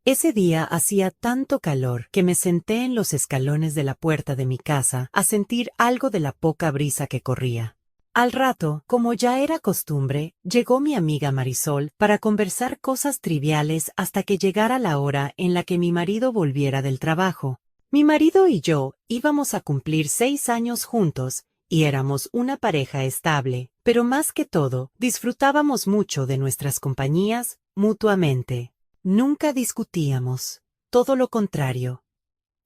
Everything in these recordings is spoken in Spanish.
Ese día hacía tanto calor que me senté en los escalones de la puerta de mi casa a sentir algo de la poca brisa que corría. Al rato, como ya era costumbre, llegó mi amiga Marisol para conversar cosas triviales hasta que llegara la hora en la que mi marido volviera del trabajo. Mi marido y yo íbamos a cumplir 6 años juntos y éramos una pareja estable, pero más que todo, disfrutábamos mucho de nuestras compañías mutuamente. Nunca discutíamos, todo lo contrario.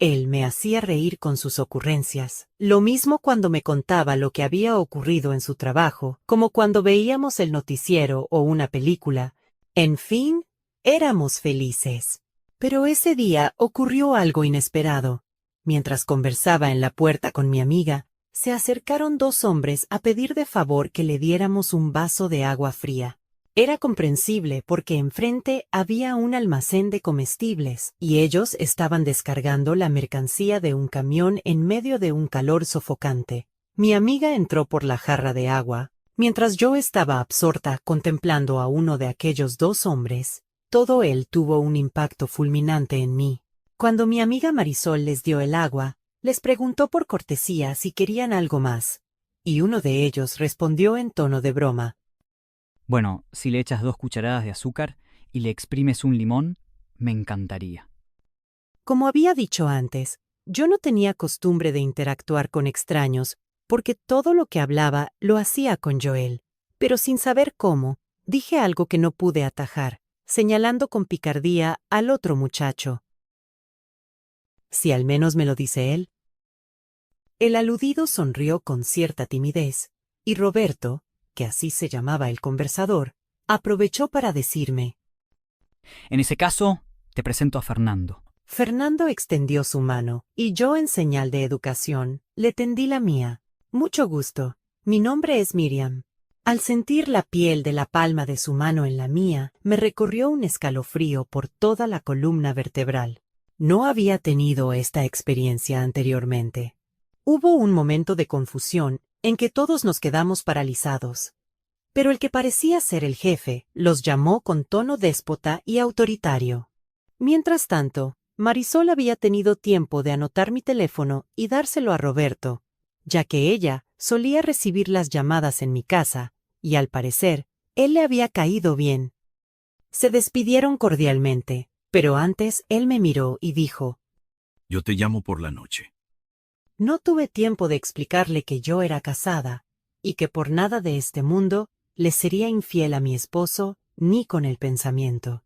Él me hacía reír con sus ocurrencias, lo mismo cuando me contaba lo que había ocurrido en su trabajo, como cuando veíamos el noticiero o una película. En fin, éramos felices. Pero ese día ocurrió algo inesperado. Mientras conversaba en la puerta con mi amiga, se acercaron 2 hombres a pedir de favor que le diéramos un vaso de agua fría. Era comprensible porque enfrente había un almacén de comestibles y ellos estaban descargando la mercancía de un camión en medio de un calor sofocante. Mi amiga entró por la jarra de agua, mientras yo estaba absorta contemplando a uno de aquellos 2 hombres. Todo él tuvo un impacto fulminante en mí. Cuando mi amiga Marisol les dio el agua, les preguntó por cortesía si querían algo más, y uno de ellos respondió en tono de broma: Bueno, si le echas 2 cucharadas de azúcar y le exprimes un limón, me encantaría. Como había dicho antes, yo no tenía costumbre de interactuar con extraños, porque todo lo que hablaba lo hacía con Joel. Pero sin saber cómo, dije algo que no pude atajar, señalando con picardía al otro muchacho. Si al menos me lo dice él. El aludido sonrió con cierta timidez, y Roberto, que así se llamaba el conversador, aprovechó para decirme. En ese caso, te presento a Fernando. Fernando extendió su mano, y yo en señal de educación, le tendí la mía. Mucho gusto. Mi nombre es Miriam. Al sentir la piel de la palma de su mano en la mía, me recorrió un escalofrío por toda la columna vertebral. No había tenido esta experiencia anteriormente. Hubo un momento de confusión en que todos nos quedamos paralizados. Pero el que parecía ser el jefe los llamó con tono déspota y autoritario. Mientras tanto, Marisol había tenido tiempo de anotar mi teléfono y dárselo a Roberto, ya que ella solía recibir las llamadas en mi casa, y al parecer, él le había caído bien. Se despidieron cordialmente, pero antes él me miró y dijo: Yo te llamo por la noche. No tuve tiempo de explicarle que yo era casada, y que por nada de este mundo le sería infiel a mi esposo, ni con el pensamiento.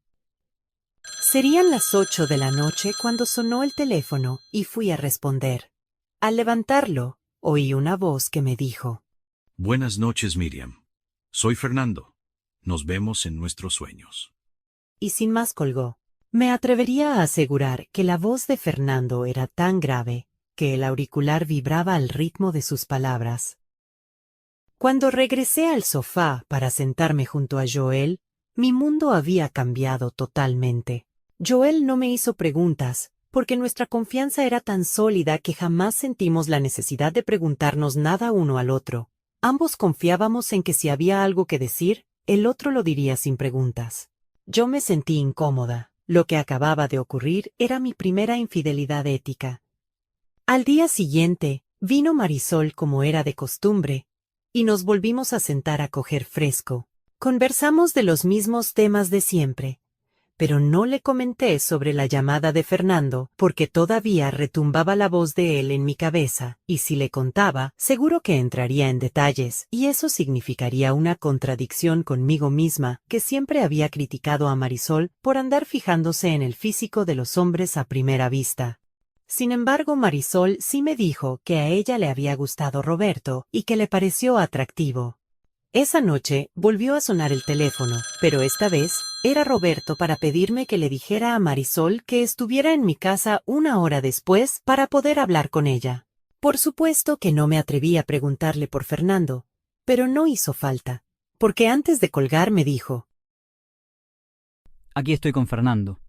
Serían las 8 de la noche cuando sonó el teléfono y fui a responder. Al levantarlo, oí una voz que me dijo: Buenas noches, Miriam. Soy Fernando. Nos vemos en nuestros sueños. y sin más colgó. Me atrevería a asegurar que la voz de Fernando era tan grave que el auricular vibraba al ritmo de sus palabras. Cuando regresé al sofá para sentarme junto a Joel, mi mundo había cambiado totalmente. Joel no me hizo preguntas, porque nuestra confianza era tan sólida que jamás sentimos la necesidad de preguntarnos nada uno al otro. Ambos confiábamos en que si había algo que decir, el otro lo diría sin preguntas. Yo me sentí incómoda. Lo que acababa de ocurrir era mi primera infidelidad ética. Al día siguiente, vino Marisol como era de costumbre, y nos volvimos a sentar a coger fresco. Conversamos de los mismos temas de siempre, pero no le comenté sobre la llamada de Fernando, porque todavía retumbaba la voz de él en mi cabeza, y si le contaba, seguro que entraría en detalles, y eso significaría una contradicción conmigo misma, que siempre había criticado a Marisol por andar fijándose en el físico de los hombres a primera vista. Sin embargo, Marisol sí me dijo que a ella le había gustado Roberto y que le pareció atractivo. Esa noche volvió a sonar el teléfono, pero esta vez era Roberto para pedirme que le dijera a Marisol que estuviera en mi casa 1 hora después para poder hablar con ella. Por supuesto que no me atreví a preguntarle por Fernando, pero no hizo falta, porque antes de colgar me dijo: Aquí estoy con Fernando.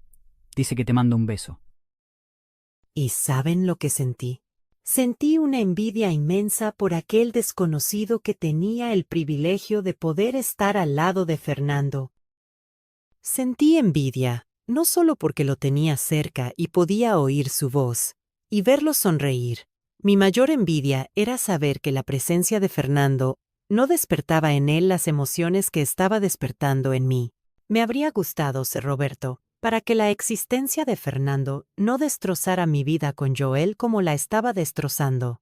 Dice que te manda un beso. ¿Y saben lo que sentí? Sentí una envidia inmensa por aquel desconocido que tenía el privilegio de poder estar al lado de Fernando. Sentí envidia, no solo porque lo tenía cerca y podía oír su voz y verlo sonreír. Mi mayor envidia era saber que la presencia de Fernando no despertaba en él las emociones que estaba despertando en mí. Me habría gustado ser Roberto, para que la existencia de Fernando no destrozara mi vida con Joel como la estaba destrozando.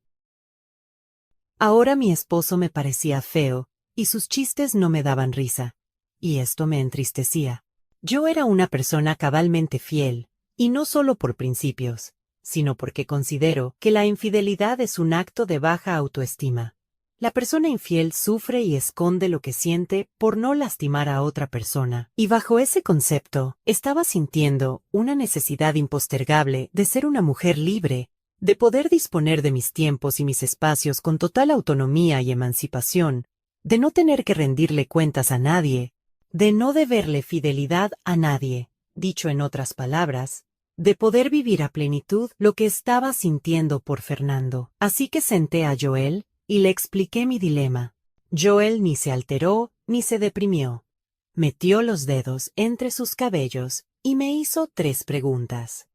Ahora mi esposo me parecía feo, y sus chistes no me daban risa, y esto me entristecía. Yo era una persona cabalmente fiel, y no solo por principios, sino porque considero que la infidelidad es un acto de baja autoestima. La persona infiel sufre y esconde lo que siente por no lastimar a otra persona, y bajo ese concepto, estaba sintiendo una necesidad impostergable de ser una mujer libre, de poder disponer de mis tiempos y mis espacios con total autonomía y emancipación, de no tener que rendirle cuentas a nadie, de no deberle fidelidad a nadie, dicho en otras palabras, de poder vivir a plenitud lo que estaba sintiendo por Fernando. Así que senté a Joel y le expliqué mi dilema. Joel ni se alteró ni se deprimió. Metió los dedos entre sus cabellos y me hizo 3 preguntas.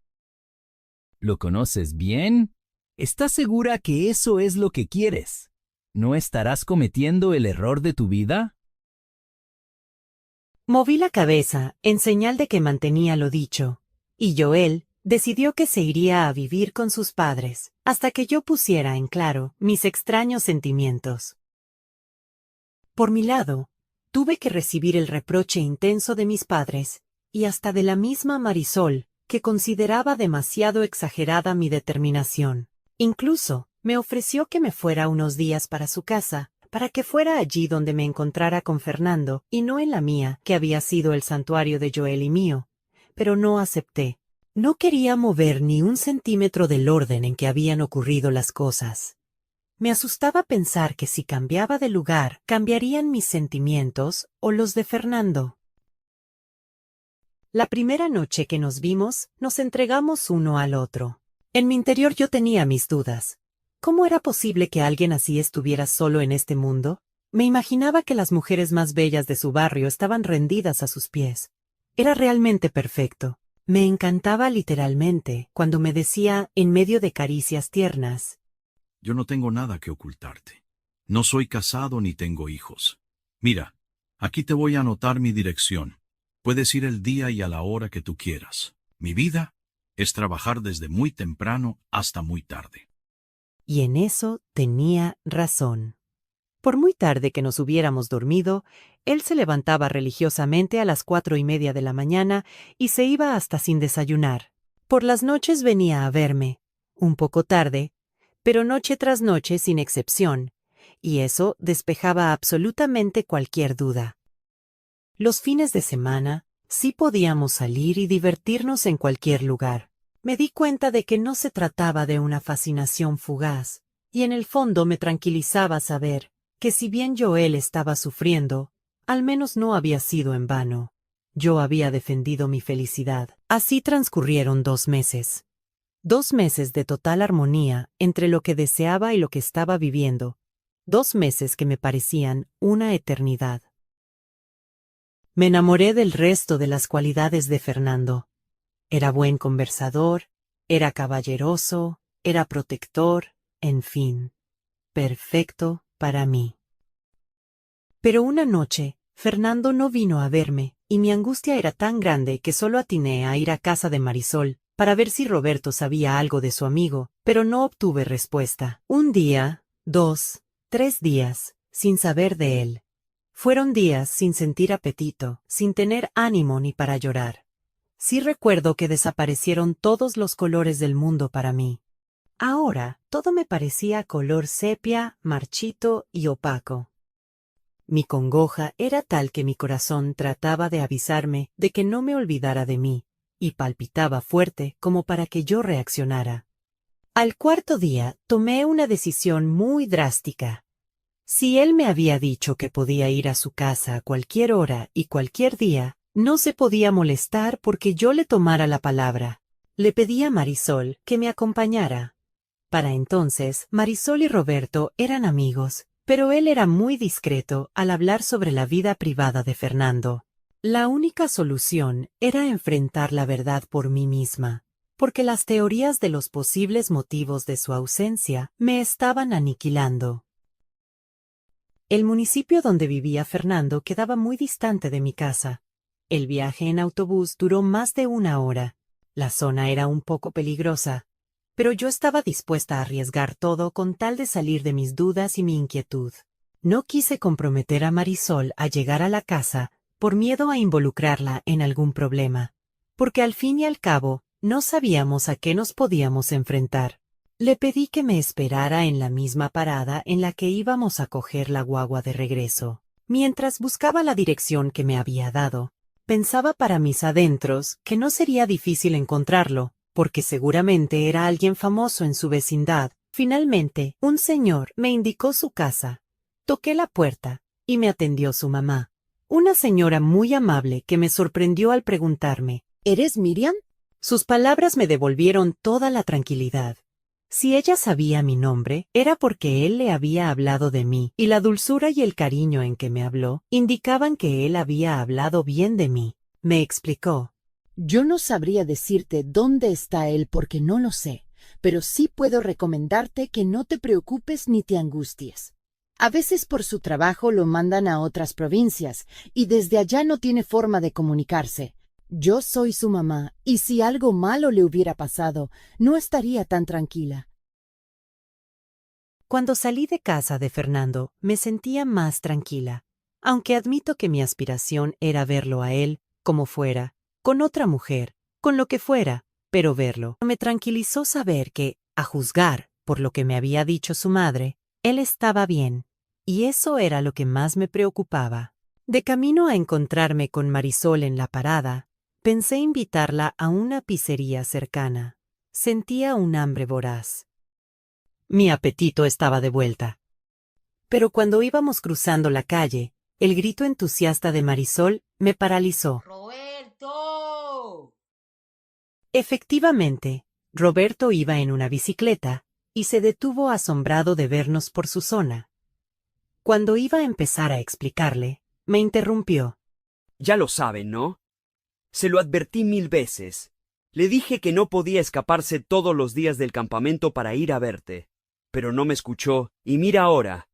¿Lo conoces bien? ¿Estás segura que eso es lo que quieres? ¿No estarás cometiendo el error de tu vida? Moví la cabeza en señal de que mantenía lo dicho, y Joel decidió que se iría a vivir con sus padres, hasta que yo pusiera en claro mis extraños sentimientos. Por mi lado, tuve que recibir el reproche intenso de mis padres, y hasta de la misma Marisol, que consideraba demasiado exagerada mi determinación. Incluso, me ofreció que me fuera unos días para su casa, para que fuera allí donde me encontrara con Fernando, y no en la mía, que había sido el santuario de Joel y mío. Pero no acepté. No quería mover ni un centímetro del orden en que habían ocurrido las cosas. Me asustaba pensar que si cambiaba de lugar, cambiarían mis sentimientos o los de Fernando. La primera noche que nos vimos, nos entregamos uno al otro. En mi interior yo tenía mis dudas. ¿Cómo era posible que alguien así estuviera solo en este mundo? Me imaginaba que las mujeres más bellas de su barrio estaban rendidas a sus pies. Era realmente perfecto. Me encantaba literalmente cuando me decía, en medio de caricias tiernas: Yo no tengo nada que ocultarte. No soy casado ni tengo hijos. Mira, aquí te voy a anotar mi dirección. Puedes ir el día y a la hora que tú quieras. Mi vida es trabajar desde muy temprano hasta muy tarde. Y en eso tenía razón. Por muy tarde que nos hubiéramos dormido, él se levantaba religiosamente a las 4:30 de la mañana y se iba hasta sin desayunar. Por las noches venía a verme, un poco tarde, pero noche tras noche sin excepción, y eso despejaba absolutamente cualquier duda. Los fines de semana sí podíamos salir y divertirnos en cualquier lugar. Me di cuenta de que no se trataba de una fascinación fugaz, y en el fondo me tranquilizaba saber que si bien Joel estaba sufriendo, al menos no había sido en vano. Yo había defendido mi felicidad. Así transcurrieron 2 meses. 2 meses de total armonía entre lo que deseaba y lo que estaba viviendo. 2 meses que me parecían una eternidad. Me enamoré del resto de las cualidades de Fernando. Era buen conversador, era caballeroso, era protector, en fin, perfecto para mí. Pero una noche, Fernando no vino a verme, y mi angustia era tan grande que solo atiné a ir a casa de Marisol, para ver si Roberto sabía algo de su amigo, pero no obtuve respuesta. 1 día, 2, 3 días, sin saber de él. Fueron días sin sentir apetito, sin tener ánimo ni para llorar. Sí recuerdo que desaparecieron todos los colores del mundo para mí. Ahora, todo me parecía color sepia, marchito y opaco. Mi congoja era tal que mi corazón trataba de avisarme de que no me olvidara de mí, y palpitaba fuerte como para que yo reaccionara. Al 4.º día tomé una decisión muy drástica. Si él me había dicho que podía ir a su casa a cualquier hora y cualquier día, no se podía molestar porque yo le tomara la palabra. Le pedí a Marisol que me acompañara. Para entonces, Marisol y Roberto eran amigos, pero él era muy discreto al hablar sobre la vida privada de Fernando. La única solución era enfrentar la verdad por mí misma, porque las teorías de los posibles motivos de su ausencia me estaban aniquilando. El municipio donde vivía Fernando quedaba muy distante de mi casa. El viaje en autobús duró más de 1 hora. La zona era un poco peligrosa, pero yo estaba dispuesta a arriesgar todo con tal de salir de mis dudas y mi inquietud. No quise comprometer a Marisol a llegar a la casa por miedo a involucrarla en algún problema, porque al fin y al cabo no sabíamos a qué nos podíamos enfrentar. Le pedí que me esperara en la misma parada en la que íbamos a coger la guagua de regreso. Mientras buscaba la dirección que me había dado, pensaba para mis adentros que no sería difícil encontrarlo, porque seguramente era alguien famoso en su vecindad. Finalmente, un señor me indicó su casa. Toqué la puerta, y me atendió su mamá. Una señora muy amable que me sorprendió al preguntarme, ¿eres Miriam? Sus palabras me devolvieron toda la tranquilidad. Si ella sabía mi nombre, era porque él le había hablado de mí, y la dulzura y el cariño en que me habló indicaban que él había hablado bien de mí. Me explicó. Yo no sabría decirte dónde está él porque no lo sé, pero sí puedo recomendarte que no te preocupes ni te angusties. A veces por su trabajo lo mandan a otras provincias y desde allá no tiene forma de comunicarse. Yo soy su mamá y si algo malo le hubiera pasado, no estaría tan tranquila. Cuando salí de casa de Fernando, me sentía más tranquila, aunque admito que mi aspiración era verlo a él, como fuera, con otra mujer, con lo que fuera, pero verlo. Me tranquilizó saber que, a juzgar por lo que me había dicho su madre, él estaba bien, y eso era lo que más me preocupaba. De camino a encontrarme con Marisol en la parada, pensé invitarla a una pizzería cercana. Sentía un hambre voraz. Mi apetito estaba de vuelta. Pero cuando íbamos cruzando la calle, el grito entusiasta de Marisol me paralizó. ¡Roberto! Efectivamente, Roberto iba en una bicicleta y se detuvo asombrado de vernos por su zona. Cuando iba a empezar a explicarle, me interrumpió. Ya lo saben, ¿no? Se lo advertí 1000 veces. Le dije que no podía escaparse todos los días del campamento para ir a verte. Pero no me escuchó, y mira ahora.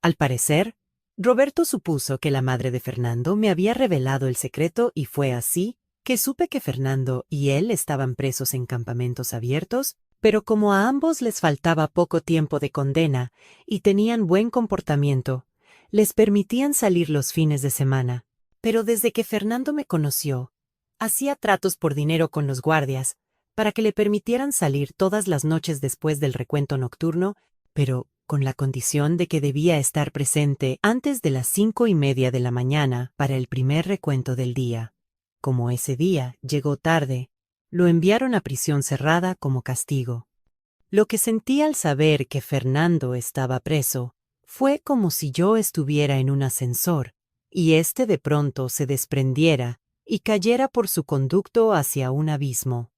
Al parecer, Roberto supuso que la madre de Fernando me había revelado el secreto y fue así que supe que Fernando y él estaban presos en campamentos abiertos, pero como a ambos les faltaba poco tiempo de condena y tenían buen comportamiento, les permitían salir los fines de semana. Pero desde que Fernando me conoció, hacía tratos por dinero con los guardias para que le permitieran salir todas las noches después del recuento nocturno, pero con la condición de que debía estar presente antes de las 5:30 de la mañana para el primer recuento del día. Como ese día llegó tarde, lo enviaron a prisión cerrada como castigo. Lo que sentí al saber que Fernando estaba preso fue como si yo estuviera en un ascensor y éste de pronto se desprendiera y cayera por su conducto hacia un abismo.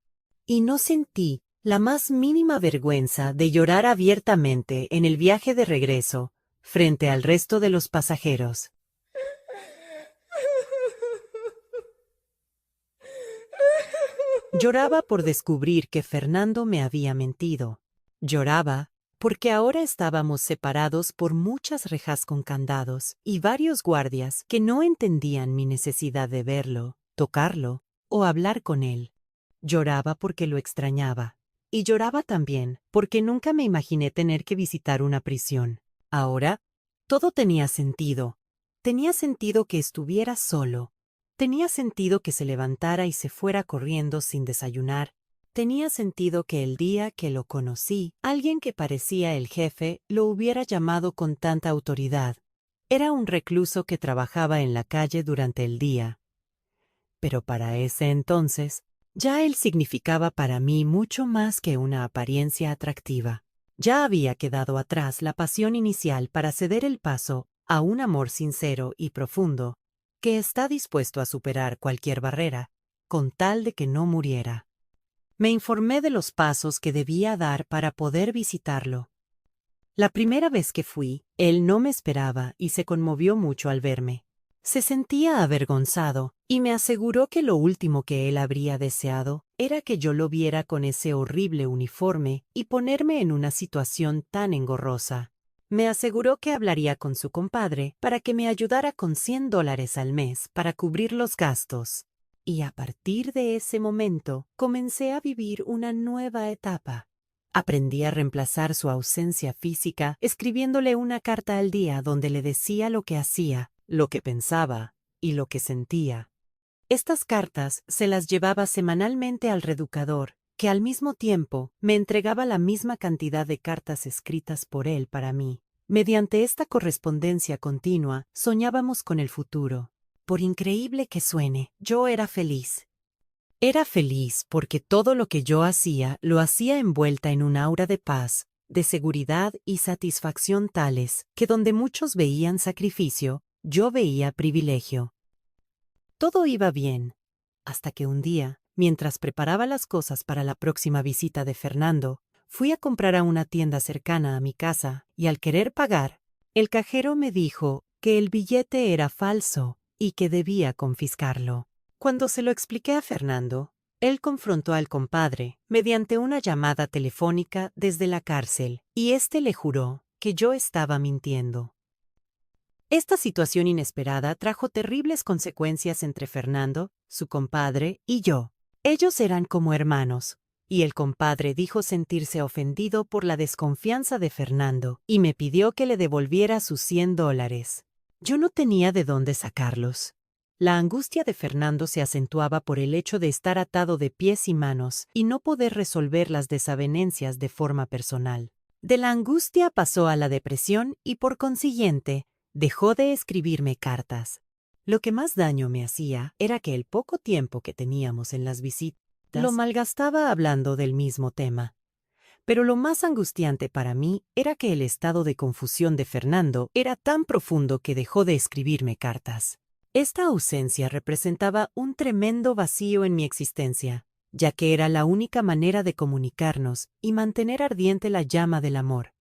Y no sentí la más mínima vergüenza de llorar abiertamente en el viaje de regreso, frente al resto de los pasajeros. Lloraba por descubrir que Fernando me había mentido. Lloraba porque ahora estábamos separados por muchas rejas con candados y varios guardias que no entendían mi necesidad de verlo, tocarlo o hablar con él. Lloraba porque lo extrañaba. Y lloraba también porque nunca me imaginé tener que visitar una prisión. Ahora, todo tenía sentido. Tenía sentido que estuviera solo. Tenía sentido que se levantara y se fuera corriendo sin desayunar. Tenía sentido que el día que lo conocí, alguien que parecía el jefe lo hubiera llamado con tanta autoridad. Era un recluso que trabajaba en la calle durante el día. Pero para ese entonces, ya él significaba para mí mucho más que una apariencia atractiva. Ya había quedado atrás la pasión inicial para ceder el paso a un amor sincero y profundo, que está dispuesto a superar cualquier barrera, con tal de que no muriera. Me informé de los pasos que debía dar para poder visitarlo. La primera vez que fui, él no me esperaba y se conmovió mucho al verme. Se sentía avergonzado y me aseguró que lo último que él habría deseado era que yo lo viera con ese horrible uniforme y ponerme en una situación tan engorrosa. Me aseguró que hablaría con su compadre para que me ayudara con $100 al mes para cubrir los gastos. Y a partir de ese momento comencé a vivir una nueva etapa. Aprendí a reemplazar su ausencia física escribiéndole una carta al día donde le decía lo que hacía, lo que pensaba y lo que sentía. Estas cartas se las llevaba semanalmente al reeducador, que al mismo tiempo me entregaba la misma cantidad de cartas escritas por él para mí. Mediante esta correspondencia continua, soñábamos con el futuro. Por increíble que suene, yo era feliz. Era feliz porque todo lo que yo hacía lo hacía envuelta en un aura de paz, de seguridad y satisfacción tales que donde muchos veían sacrificio, yo veía privilegio. Todo iba bien, hasta que un día, mientras preparaba las cosas para la próxima visita de Fernando, fui a comprar a una tienda cercana a mi casa y al querer pagar, el cajero me dijo que el billete era falso y que debía confiscarlo. Cuando se lo expliqué a Fernando, él confrontó al compadre mediante una llamada telefónica desde la cárcel y éste le juró que yo estaba mintiendo. Esta situación inesperada trajo terribles consecuencias entre Fernando, su compadre y yo. Ellos eran como hermanos, y el compadre dijo sentirse ofendido por la desconfianza de Fernando y me pidió que le devolviera sus $100. Yo no tenía de dónde sacarlos. La angustia de Fernando se acentuaba por el hecho de estar atado de pies y manos y no poder resolver las desavenencias de forma personal. De la angustia pasó a la depresión y por consiguiente dejó de escribirme cartas. Lo que más daño me hacía era que el poco tiempo que teníamos en las visitas lo malgastaba hablando del mismo tema. Pero lo más angustiante para mí era que el estado de confusión de Fernando era tan profundo que dejó de escribirme cartas. Esta ausencia representaba un tremendo vacío en mi existencia, ya que era la única manera de comunicarnos y mantener ardiente la llama del amor.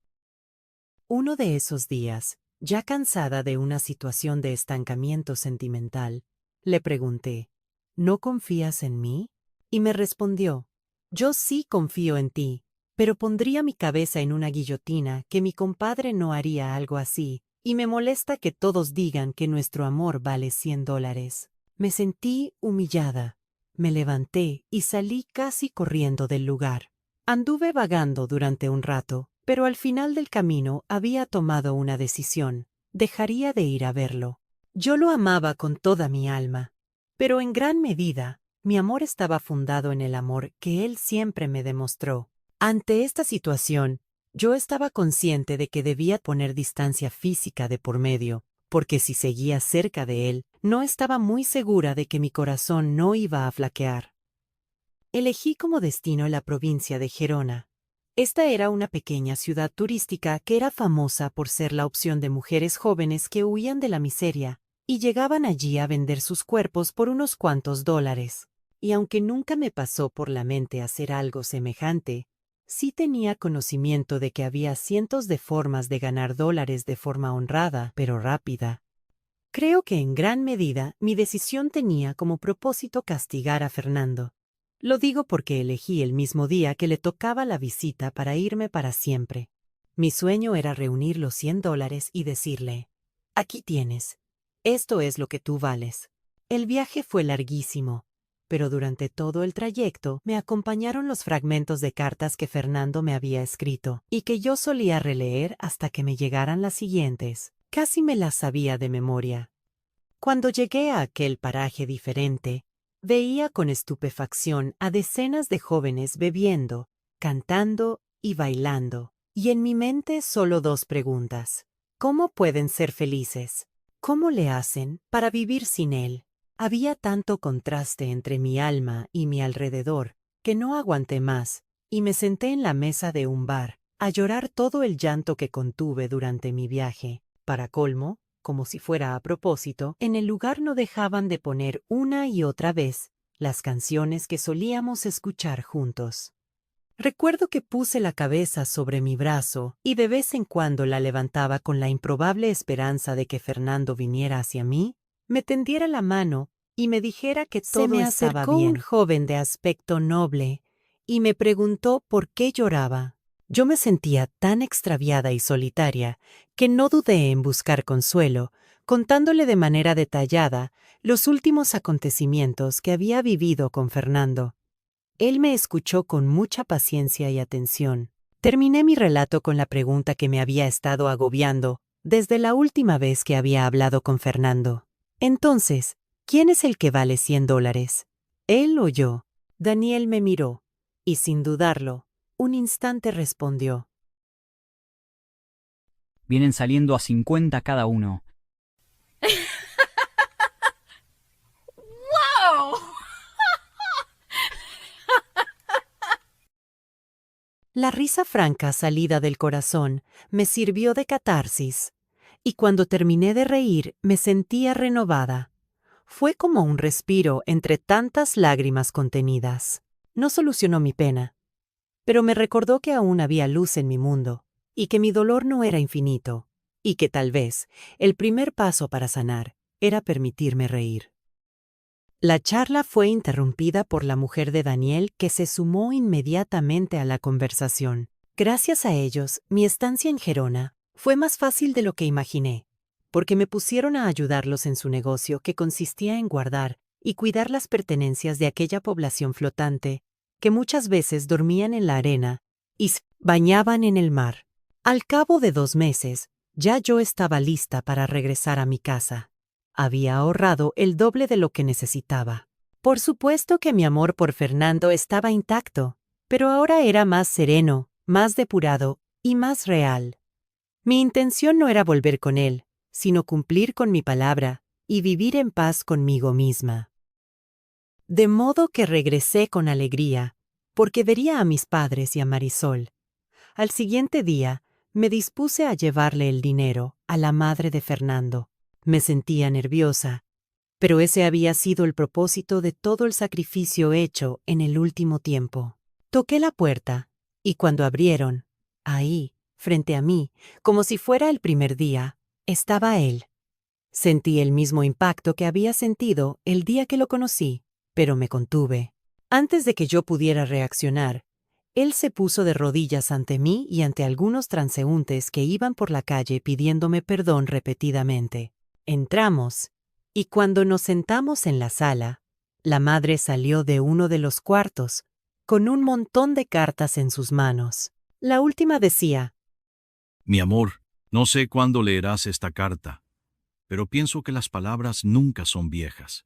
Uno de esos días, ya cansada de una situación de estancamiento sentimental, le pregunté, ¿no confías en mí? Y me respondió, yo sí confío en ti, pero pondría mi cabeza en una guillotina que mi compadre no haría algo así, y me molesta que todos digan que nuestro amor vale $100. Me sentí humillada, me levanté y salí casi corriendo del lugar. Anduve vagando durante un rato, pero al final del camino había tomado una decisión. Dejaría de ir a verlo. Yo lo amaba con toda mi alma, pero en gran medida, mi amor estaba fundado en el amor que él siempre me demostró. Ante esta situación, yo estaba consciente de que debía poner distancia física de por medio, porque si seguía cerca de él, no estaba muy segura de que mi corazón no iba a flaquear. Elegí como destino la provincia de Gerona. Esta era una pequeña ciudad turística que era famosa por ser la opción de mujeres jóvenes que huían de la miseria y llegaban allí a vender sus cuerpos por unos cuantos $. Y aunque nunca me pasó por la mente hacer algo semejante, sí tenía conocimiento de que había cientos de formas de ganar $, de forma honrada, pero rápida. Creo que en gran medida mi decisión tenía como propósito castigar a Fernando. Lo digo porque elegí el mismo día que le tocaba la visita para irme para siempre. Mi sueño era reunir los $100 y decirle, aquí tienes, esto es lo que tú vales. El viaje fue larguísimo, pero durante todo el trayecto me acompañaron los fragmentos de cartas que Fernando me había escrito y que yo solía releer hasta que me llegaran las siguientes. Casi me las sabía de memoria. Cuando llegué a aquel paraje diferente, veía con estupefacción a decenas de jóvenes bebiendo, cantando y bailando, y en mi mente solo 2 preguntas. ¿Cómo pueden ser felices? ¿Cómo le hacen para vivir sin él? Había tanto contraste entre mi alma y mi alrededor, que no aguanté más, y me senté en la mesa de un bar, a llorar todo el llanto que contuve durante mi viaje. Para colmo, como si fuera a propósito, en el lugar no dejaban de poner una y otra vez las canciones que solíamos escuchar juntos. Recuerdo que puse la cabeza sobre mi brazo y de vez en cuando la levantaba con la improbable esperanza de que Fernando viniera hacia mí me tendiera la mano y me dijera que Se todo me estaba acercó bien. un Un joven de aspecto noble y me preguntó por qué lloraba. Yo me sentía tan extraviada y solitaria que no dudé en buscar consuelo, contándole de manera detallada los últimos acontecimientos que había vivido con Fernando. Él me escuchó con mucha paciencia y atención. Terminé mi relato con la pregunta que me había estado agobiando desde la última vez que había hablado con Fernando. Entonces, ¿quién es el que vale $100? ¿Él o yo? Daniel me miró, y sin dudarlo, un instante respondió. Vienen saliendo a 50 cada uno. La risa franca salida del corazón me sirvió de catarsis, y cuando terminé de reír me sentía renovada. Fue como un respiro entre tantas lágrimas contenidas. No solucionó mi pena, pero me recordó que aún había luz en mi mundo, y que mi dolor no era infinito, y que tal vez el primer paso para sanar era permitirme reír. La charla fue interrumpida por la mujer de Daniel, que se sumó inmediatamente a la conversación. Gracias a ellos, mi estancia en Gerona fue más fácil de lo que imaginé, porque me pusieron a ayudarlos en su negocio, que consistía en guardar y cuidar las pertenencias de aquella población flotante, que muchas veces dormían en la arena y se bañaban en el mar. Al cabo de 2 meses, ya yo estaba lista para regresar a mi casa. Había ahorrado el doble de lo que necesitaba. Por supuesto que mi amor por Fernando estaba intacto, pero ahora era más sereno, más depurado y más real. Mi intención no era volver con él, sino cumplir con mi palabra y vivir en paz conmigo misma. De modo que regresé con alegría, porque vería a mis padres y a Marisol. Al siguiente día, me dispuse a llevarle el dinero a la madre de Fernando. Me sentía nerviosa, pero ese había sido el propósito de todo el sacrificio hecho en el último tiempo. Toqué la puerta, y cuando abrieron, ahí, frente a mí, como si fuera el primer día, estaba él. Sentí el mismo impacto que había sentido el día que lo conocí, pero me contuve. Antes de que yo pudiera reaccionar, él se puso de rodillas ante mí y ante algunos transeúntes que iban por la calle pidiéndome perdón repetidamente. Entramos, y cuando nos sentamos en la sala, la madre salió de uno de los cuartos, con un montón de cartas en sus manos. La última decía: Mi amor, no sé cuándo leerás esta carta, pero pienso que las palabras nunca son viejas,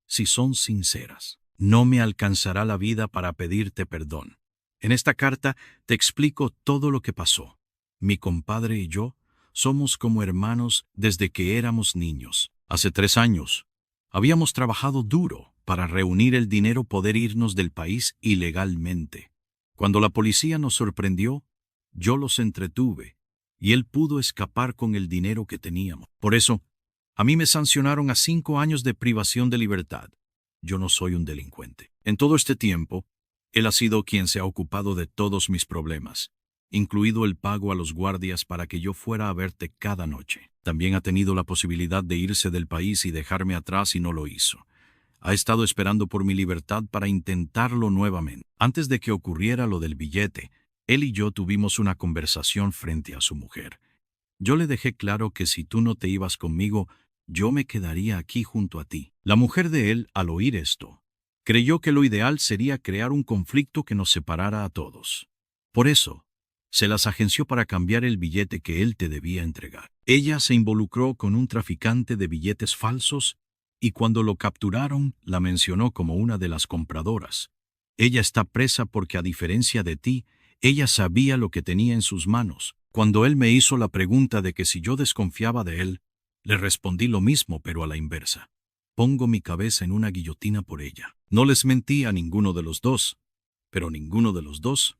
si son sinceras. No me alcanzará la vida para pedirte perdón. En esta carta te explico todo lo que pasó. Mi compadre y yo somos como hermanos desde que éramos niños. Hace 3 años, habíamos trabajado duro para reunir el dinero, poder irnos del país ilegalmente. Cuando la policía nos sorprendió, yo los entretuve y él pudo escapar con el dinero que teníamos. Por eso, a mí me sancionaron a 5 años de privación de libertad. Yo no soy un delincuente. En todo este tiempo, él ha sido quien se ha ocupado de todos mis problemas, incluido el pago a los guardias para que yo fuera a verte cada noche. También ha tenido la posibilidad de irse del país y dejarme atrás y no lo hizo. Ha estado esperando por mi libertad para intentarlo nuevamente. Antes de que ocurriera lo del billete, él y yo tuvimos una conversación frente a su mujer. Yo le dejé claro que si tú no te ibas conmigo, yo me quedaría aquí junto a ti. La mujer de él, al oír esto, creyó que lo ideal sería crear un conflicto que nos separara a todos. Por eso, se las agenció para cambiar el billete que él te debía entregar. Ella se involucró con un traficante de billetes falsos y cuando lo capturaron, la mencionó como una de las compradoras. Ella está presa porque, a diferencia de ti, ella sabía lo que tenía en sus manos. Cuando él me hizo la pregunta de que si yo desconfiaba de él, le respondí lo mismo, pero a la inversa. Pongo mi cabeza en una guillotina por ella. No les mentí a ninguno de los dos, pero ninguno de los dos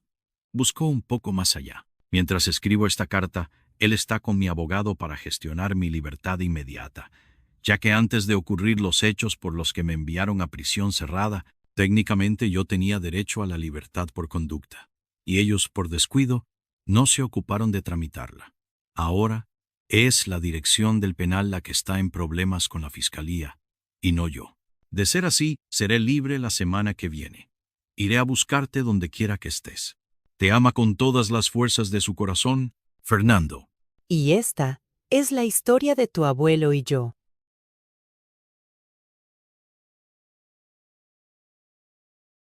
buscó un poco más allá. Mientras escribo esta carta, él está con mi abogado para gestionar mi libertad inmediata, ya que antes de ocurrir los hechos por los que me enviaron a prisión cerrada, técnicamente yo tenía derecho a la libertad por conducta, y ellos, por descuido, no se ocuparon de tramitarla. Ahora, Es la dirección del penal la que está en problemas con la fiscalía, y no yo. De ser así, seré libre la semana que viene. Iré a buscarte donde quiera que estés. Te ama con todas las fuerzas de su corazón, Fernando. Y esta es la historia de tu abuelo y yo.